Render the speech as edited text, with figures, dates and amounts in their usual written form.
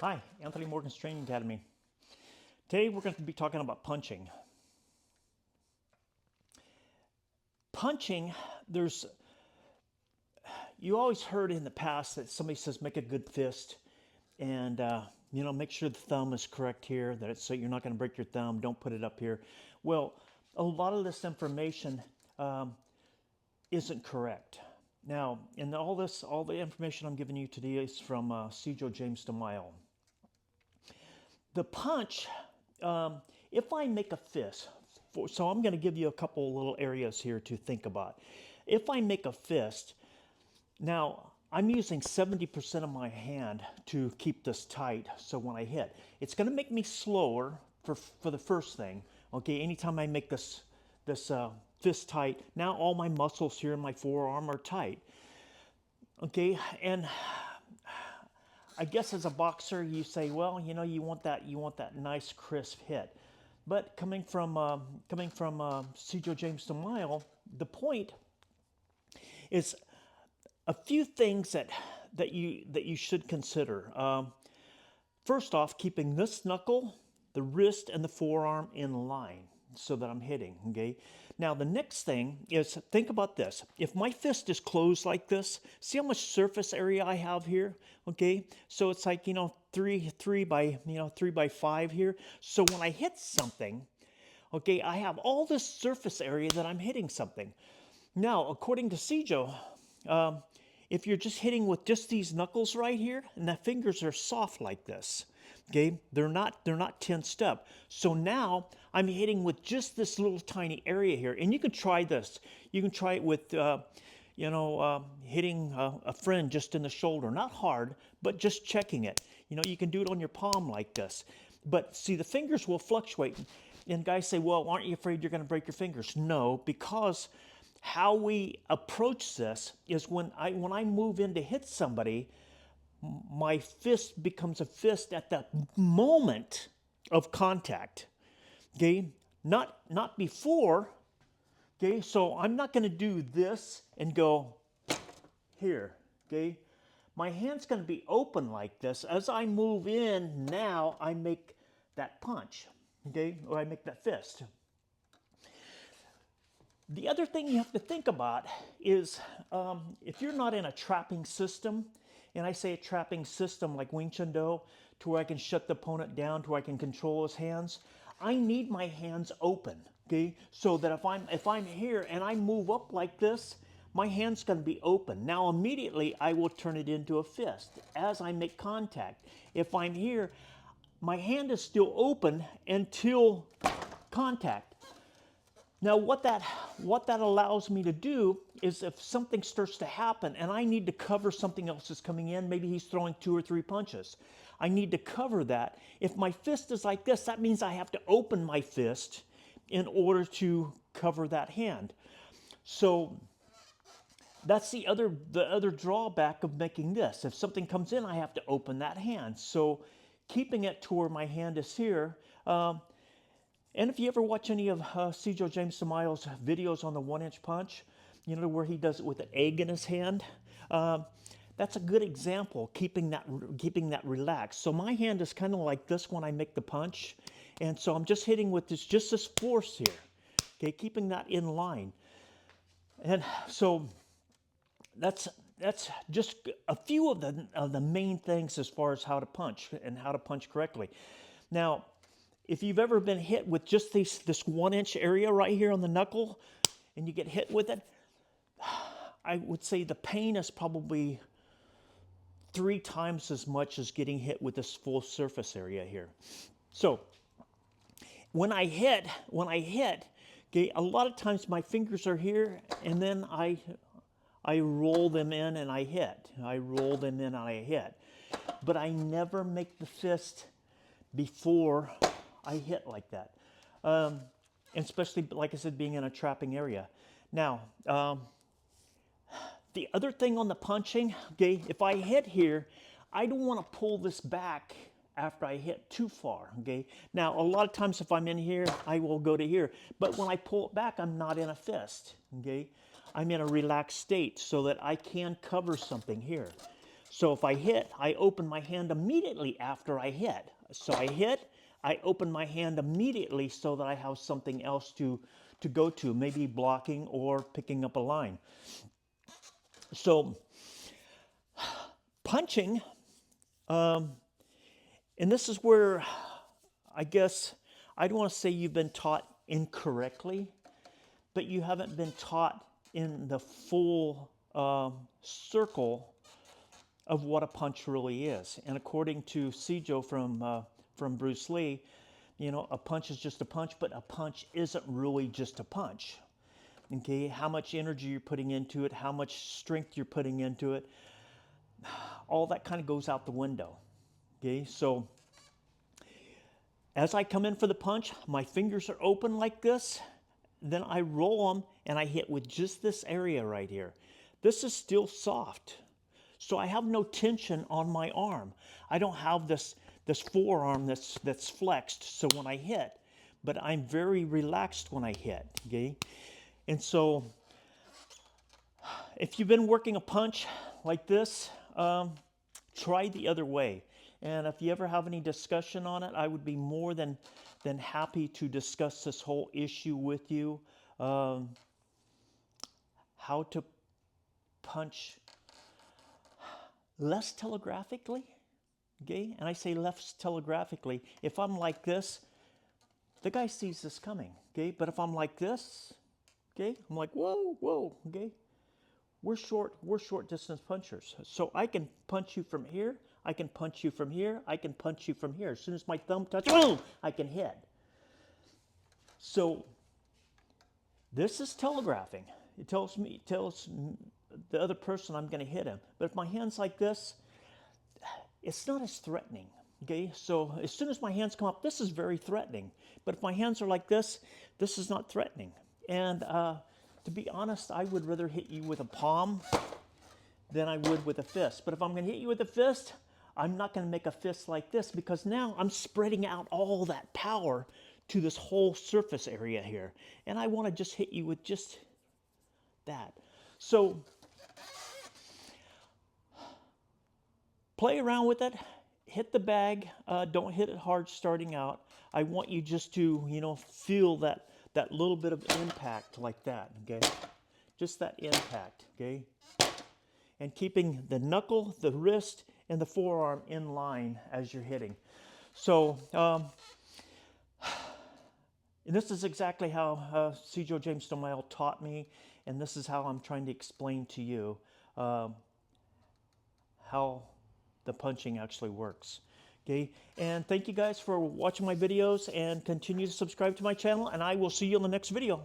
Hi, Anthony Morgan's Training Academy. Today we're going to be talking about punching. Punching, you always heard in the past that somebody says make a good fist and, make sure the thumb is correct here, that it's so you're not going to break your thumb, don't put it up here. Well, a lot of this information isn't correct. Now, and all the information I'm giving you today is from Cjo James DeMille. The punch, if I make a fist, so I'm going to give you a couple little areas here to think about. If I make a fist, now I'm using 70% of my hand to keep this tight, so when I hit, it's going to make me slower for the first thing. Okay, anytime I make this fist tight, now all my muscles here in my forearm are tight. Okay, and I guess as a boxer, you say, well, you want that nice crisp hit. But coming from Cjo James DeMille, the point is a few things that you should consider. First off, keeping this knuckle, the wrist, and the forearm in line so that I'm hitting. Okay. Now the next thing is think about this. If my fist is closed like this, see how much surface area I have here. Okay. So it's like three by 5 here. So when I hit something, okay, I have all this surface area that I'm hitting something. Now, according to Cjo, if you're just hitting with just these knuckles right here, and the fingers are soft like this, okay, they're not tensed up. So now I'm hitting with just this little tiny area here, and you can try this. You can try it with, hitting a friend just in the shoulder, not hard, but just checking it. You can do it on your palm like this. But see, the fingers will fluctuate. And guys say, well, aren't you afraid you're going to break your fingers? No, because how we approach this is when I move in to hit somebody, my fist becomes a fist at the moment of contact. Okay, not before. Okay, so I'm not going to do this and go here. Okay, my hand's going to be open like this. As I move in, now I make that punch. Okay, or I make that fist. The other thing you have to think about is if you're not in a trapping system, and I say a trapping system like Wing Chun Do, to where I can shut the opponent down, to where I can control his hands, I need my hands open, okay? So that if I'm here and I move up like this, my hand's going to be open. Now immediately I will turn it into a fist as I make contact. If I'm here, my hand is still open until contact. Now, what that allows me to do is if something starts to happen and I need to cover something else that's coming in, maybe he's throwing 2 or 3 punches. I need to cover that. If my fist is like this, that means I have to open my fist in order to cover that hand. So that's the other drawback of making this. If something comes in, I have to open that hand. So keeping it to where my hand is here. And if you ever watch any of Cjo James DeMille's videos on the 1-inch punch, where he does it with an egg in his hand, that's a good example, keeping that relaxed. So my hand is kind of like this when I make the punch, and so I'm just hitting with just this force here, okay, keeping that in line. And so that's just a few of the main things as far as how to punch and how to punch correctly. Now, if you've ever been hit with just this 1-inch area right here on the knuckle and you get hit with it, I would say the pain is probably 3 times as much as getting hit with this full surface area here. So when I hit, okay, a lot of times my fingers are here and then I roll them in and I hit. I roll them in and I hit. But I never make the fist before I hit like that. And especially, like I said, being in a trapping area. Now, the other thing on the punching, okay, if I hit here, I don't want to pull this back after I hit too far, okay? Now, a lot of times if I'm in here, I will go to here. But when I pull it back, I'm not in a fist, okay? I'm in a relaxed state so that I can cover something here. So if I hit, I open my hand immediately after I hit. So I hit, I open my hand immediately so that I have something else to go to, maybe blocking or picking up a line. So punching, and this is where I guess I don't want to say you've been taught incorrectly, but you haven't been taught in the full circle of what a punch really is. And according to Sijo from Bruce Lee, you know, a punch is just a punch, but a punch isn't really just a punch. Okay, how much energy you're putting into it, how much strength you're putting into it, all that kind of goes out the window. Okay, so as I come in for the punch, my fingers are open like this. Then I roll them and I hit with just this area right here. This is still soft. So I have no tension on my arm. I don't have this forearm that's flexed. So when I hit, but I'm very relaxed when I hit. Okay, and so if you've been working a punch like this, try the other way. And if you ever have any discussion on it, I would be more than happy to discuss this whole issue with you. How to punch less telegraphically, okay? And I say less telegraphically. If I'm like this, the guy sees this coming, okay? But if I'm like this, okay, I'm like, whoa, whoa, okay? We're short distance punchers. So I can punch you from here, I can punch you from here, I can punch you from here. As soon as my thumb touches, boom, I can hit. So this is telegraphing. It tells the other person I'm going to hit him. But if my hand's like this, it's not as threatening. Okay, so as soon as my hands come up, this is very threatening. But if my hands are like this is not threatening. And to be honest, I would rather hit you with a palm than I would with a fist. But if I'm going to hit you with a fist, I'm not going to make a fist like this, because now I'm spreading out all that power to this whole surface area here. And I want to just hit you with just that. So play around with it. Hit the bag. Don't hit it hard starting out. I want you just to, you know, feel that little bit of impact like that, okay? Just that impact, okay? And keeping the knuckle, the wrist, and the forearm in line as you're hitting. So, and this is exactly how Sijo James Domail taught me, and this is how I'm trying to explain to you how the punching actually works. Okay, and thank you guys for watching my videos, and continue to subscribe to my channel, and I will see you in the next video.